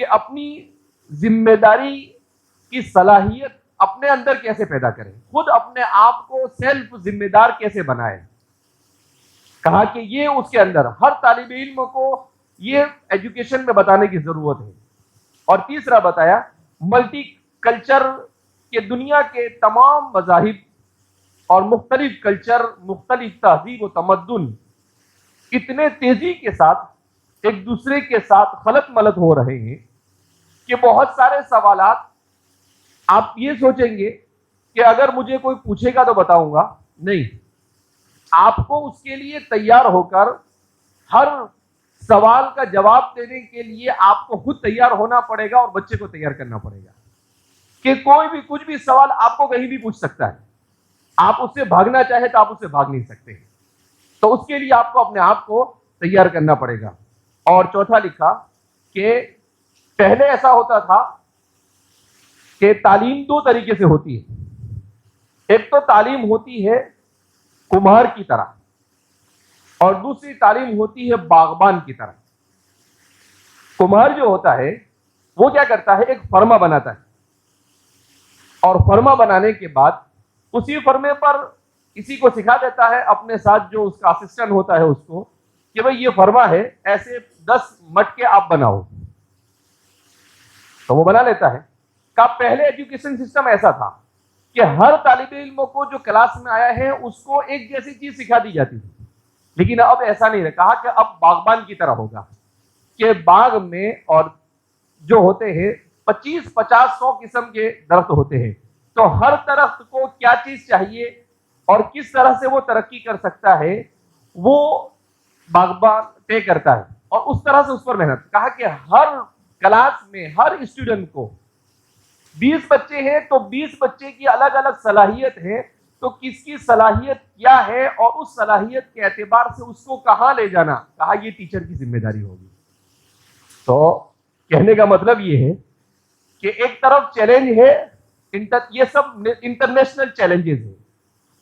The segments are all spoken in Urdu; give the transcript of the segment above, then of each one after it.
کہ اپنی ذمہ داری کی صلاحیت اپنے اندر کیسے پیدا کریں، خود اپنے آپ کو سیلف ذمہ دار کیسے بنائیں. کہا کہ یہ اس کے اندر ہر طالب علم کو یہ ایجوکیشن میں بتانے کی ضرورت ہے. اور تیسرا بتایا ملٹی کلچر کے دنیا کے تمام مذاہب اور مختلف کلچر، مختلف تہذیب و تمدن اتنے تیزی کے ساتھ ایک دوسرے کے ساتھ خلط ملط ہو رہے ہیں کہ بہت سارے سوالات آپ یہ سوچیں گے کہ اگر مجھے کوئی پوچھے گا تو بتاؤں گا، نہیں، آپ کو اس کے لیے تیار ہو کر ہر سوال کا جواب دینے کے لیے آپ کو خود تیار ہونا پڑے گا اور بچے کو تیار کرنا پڑے گا کہ کوئی بھی کچھ بھی سوال آپ کو کہیں بھی پوچھ سکتا ہے. آپ اس سے بھاگنا چاہے تو آپ اس سے بھاگ نہیں سکتے. تو اس کے لیے آپ کو اپنے آپ کو تیار کرنا پڑے گا. اور چوتھا لکھا کہ پہلے ایسا ہوتا تھا کہ تعلیم دو طریقے سے ہوتی ہے. ایک تو تعلیم ہوتی ہے کمہار کی طرح اور دوسری تعلیم ہوتی ہے باغبان کی طرح. کمہار جو ہوتا ہے وہ کیا کرتا ہے، ایک فرما بناتا ہے اور فرما بنانے کے بعد اسی فرمے پر کسی کو سکھا دیتا ہے، اپنے ساتھ جو اس کا اسسٹنٹ ہوتا ہے اس کو، کہ بھئی یہ فرما ہے، ایسے 10 مٹکے آپ بناؤ، تو وہ بنا لیتا ہے. کا پہلے ایجوکیشن سسٹم ایسا تھا کہ ہر طالب علم کو جو کلاس میں آیا ہے اس کو ایک جیسی چیز سکھا دی جاتی تھی. لیکن اب ایسا نہیں ہے. کہا کہ اب باغبان کی طرح ہوگا کہ باغ میں اور جو ہوتے ہیں 25, 50, 100 قسم کے درخت ہوتے ہیں، تو ہر درخت کو کیا چیز چاہیے اور کس طرح سے وہ ترقی کر سکتا ہے وہ باغبان طے کرتا ہے اور اس طرح سے اس پر محنت. کہا کہ ہر کلاس میں ہر اسٹوڈنٹ کو 20 بچے ہیں تو 20 بچے کی الگ الگ صلاحیت ہے، تو کس کی صلاحیت کیا ہے اور اس صلاحیت کے اعتبار سے اس کو کہاں لے جانا، کہا یہ ٹیچر کی ذمہ داری ہوگی. تو کہنے کا مطلب یہ ہے کہ ایک طرف چیلنج ہے، یہ سب انٹرنیشنل چیلنجز ہیں،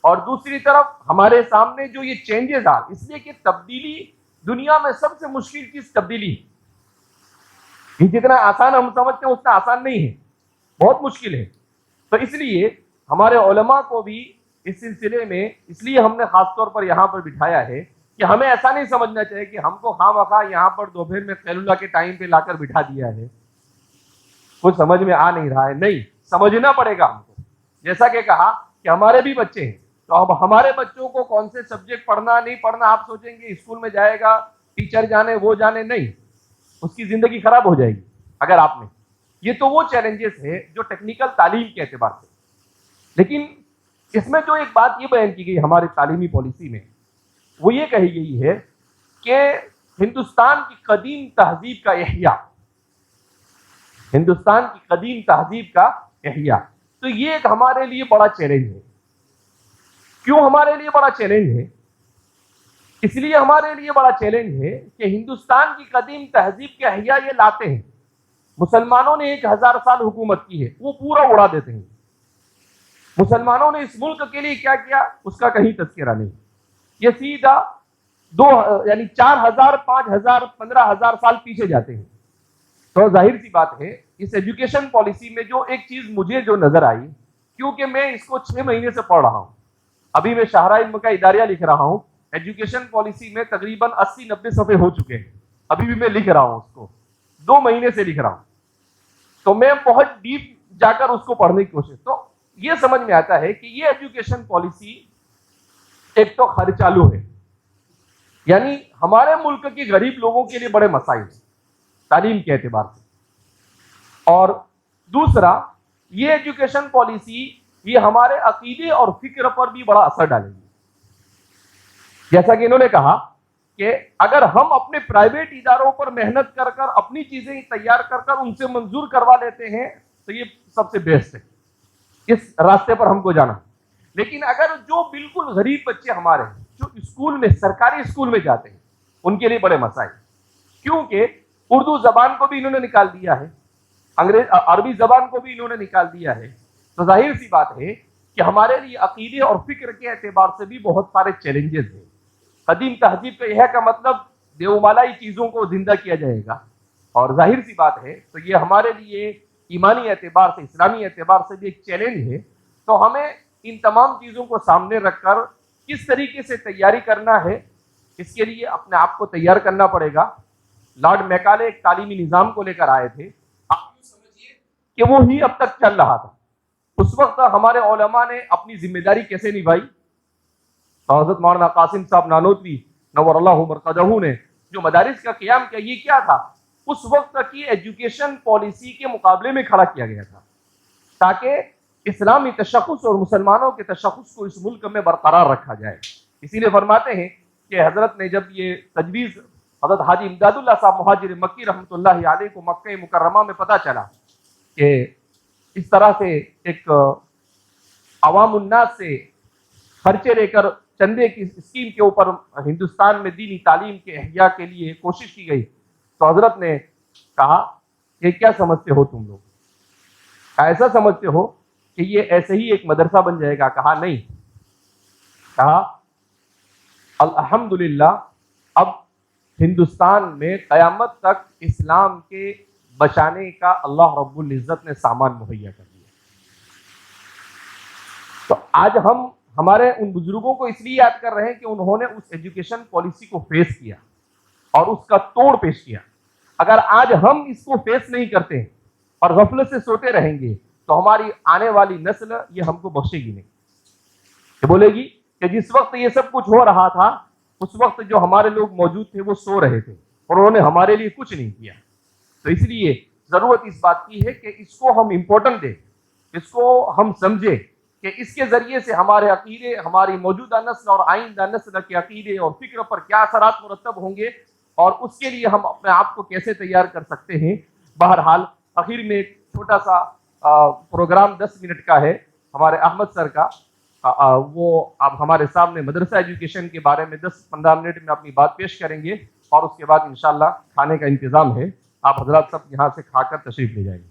اور دوسری طرف ہمارے سامنے جو یہ چینجز آ، اس لیے کہ تبدیلی دنیا میں سب سے مشکل چیز تبدیلی ہے. یہ جتنا آسان ہم سمجھتے ہیں اتنا آسان نہیں ہے، بہت مشکل ہے. تو اس لیے ہمارے علماء کو بھی اس سلسلے میں اس لیے ہم نے خاص طور پر یہاں پر بٹھایا ہے کہ ہمیں ایسا نہیں سمجھنا چاہیے کہ ہم کو خواہ مخواہ یہاں پر دوپہر میں خیل اللہ کے ٹائم پہ لا کر بٹھا دیا ہے، کچھ سمجھ میں آ نہیں رہا ہے. نہیں، سمجھنا پڑے گا ہم کو. جیسا کہ کہا کہ ہمارے بھی بچے ہیں، تو اب ہمارے بچوں کو کون سے سبجیکٹ پڑھنا نہیں پڑھنا آپ سوچیں گے اسکول میں جائے گا ٹیچر جانے وہ جانے، نہیں، اس کی زندگی خراب ہو جائے گی اگر آپ نے. یہ تو وہ چیلنجز ہے جو ٹیکنیکل تعلیم کے اعتبار سے. لیکن اس میں جو ایک بات یہ بیان کی گئی ہماری تعلیمی پالیسی میں، وہ یہ کہی گئی ہے کہ ہندوستان کی قدیم تہذیب کا احیاء، ہندوستان کی قدیم تہذیب کا احیاء. تو یہ ایک ہمارے لیے بڑا چیلنج ہے. کیوں ہمارے لیے بڑا چیلنج ہے؟ اس لیے ہمارے لیے بڑا چیلنج ہے کہ ہندوستان کی قدیم تہذیب کے احیاء یہ لاتے ہیں. مسلمانوں نے 1000 سال حکومت کی ہے، وہ پورا اڑا دیتے ہیں. مسلمانوں نے اس ملک کے لیے کیا کیا اس کا کہیں تذکرہ نہیں. یہ سیدھا 4000 5000 15000 سال پیچھے جاتے ہیں. تو ظاہر سی بات ہے اس ایجوکیشن پالیسی میں جو ایک چیز مجھے جو نظر آئی، کیونکہ میں اس کو 6 مہینے سے پڑھ رہا ہوں، ابھی میں شاہراہ علم کا اداریہ لکھ رہا ہوں، ایجوکیشن پالیسی میں تقریباً 80-90 صفحے ہو چکے ہیں، ابھی بھی میں لکھ رہا ہوں، اس کو 2 مہینے سے لکھ رہا ہوں. تو میں بہت ڈیپ جا کر اس کو پڑھنے کی کوشش، تو یہ سمجھ میں آتا ہے کہ یہ ایجوکیشن پالیسی ایک تو خرچالو ہے، یعنی ہمارے ملک کے غریب لوگوں کے لیے بڑے مسائل ہیں تعلیم کے اعتبار سے. اور دوسرا یہ ایجوکیشن پالیسی یہ ہمارے عقیدے اور فکر پر بھی بڑا اثر ڈالے گی. جیسا کہ انہوں نے کہا کہ اگر ہم اپنے پرائیویٹ اداروں پر محنت کر کر اپنی چیزیں تیار کر کر ان سے منظور کروا لیتے ہیں تو یہ سب سے بیسٹ ہے، اس راستے پر ہم کو جانا. لیکن اگر جو بالکل غریب بچے ہمارے ہیں جو اسکول میں سرکاری اسکول میں جاتے ہیں ان کے لیے بڑے مسائل، کیونکہ اردو زبان کو بھی انہوں نے نکال دیا ہے، عربی زبان کو بھی انہوں نے نکال دیا ہے. تو ظاہر سی بات ہے کہ ہمارے لیے عقیدے اور فکر کے اعتبار سے بھی بہت سارے چیلنجز ہیں. قدیم تہذیب کا یہ کا مطلب دیومالائی چیزوں کو زندہ کیا جائے گا، اور ظاہر سی بات ہے تو یہ ہمارے لیے ایمانی اعتبار سے، اسلامی اعتبار سے بھی ایک چیلنج ہے. تو ہمیں ان تمام چیزوں کو سامنے رکھ کر کس طریقے سے تیاری کرنا ہے، اس کے لیے اپنے آپ کو تیار کرنا پڑے گا. لارڈ میکالے ایک تعلیمی نظام کو لے کر آئے تھے، آپ یوں سمجھیے کہ وہی اب تک چل رہا تھا. اس وقت ہمارے علماء نے اپنی ذمہ داری کیسے نبھائی؟ حضرت مولانا قاسم صاحب نانوتوی نور اللہ مرقدہ نے جو مدارس کا قیام کیا، یہ کیا تھا؟ اس وقت کی ایجوکیشن پالیسی کے مقابلے میں کھڑا کیا گیا تھا تاکہ اسلامی تشخص اور مسلمانوں کے تشخص کو اس ملک میں برقرار رکھا جائے. اسی لیے فرماتے ہیں کہ حضرت نے جب یہ تجویز، حضرت حاجی امداد اللہ صاحب مہاجر مکی رحمۃ اللہ علیہ کو مکہ مکرمہ میں پتہ چلا کہ اس طرح سے ایک عوام الناس سے خرچے لے کر چندے کی اسکیم کے اوپر ہندوستان میں دینی تعلیم کے احیاء کے لیے کوشش کی گئی، تو حضرت نے کہا کہ کیا سمجھتے ہو تم لوگ؟ ایسا سمجھتے ہو کہ یہ ایسے ہی ایک مدرسہ بن جائے گا؟ کہا نہیں. کہا الحمدللہ اب ہندوستان میں قیامت تک اسلام کے بچانے کا اللہ رب العزت نے سامان مہیا کر دیا. تو آج ہم ہمارے ان بزرگوں کو اس لیے یاد کر رہے ہیں کہ انہوں نے اس ایجوکیشن پالیسی کو فیس کیا اور اس کا توڑ پیش کیا. اگر آج ہم اس کو فیس نہیں کرتے اور غفلت سے سوتے رہیں گے تو ہماری آنے والی نسل یہ ہم کو بخشے گی نہیں. کہ بولے گی کہ جس وقت یہ سب کچھ ہو رہا تھا اس وقت جو ہمارے لوگ موجود تھے وہ سو رہے تھے اور انہوں نے ہمارے لیے کچھ نہیں کیا. تو اس لیے ضرورت اس بات کی ہے کہ اس کو ہم امپورٹنٹ دیں، اس کو ہم سمجھیں کہ اس کے ذریعے سے ہمارے عقیدے، ہماری موجودہ نسل اور آئندہ نسل کے عقیدے اور فکر پر کیا اثرات مرتب ہوں گے اور اس کے لیے ہم اپنے آپ کو کیسے تیار کر سکتے ہیں. بہرحال آخر میں ایک چھوٹا سا پروگرام 10 منٹ کا ہے ہمارے احمد سر کا، وہ اب ہمارے سامنے مدرسہ ایجوکیشن کے بارے میں 10-15 منٹ میں اپنی بات پیش کریں گے اور اس کے بعد انشاءاللہ کھانے کا انتظام ہے. آپ حضرات سب یہاں سے کھا کر تشریف لے جائیں گے.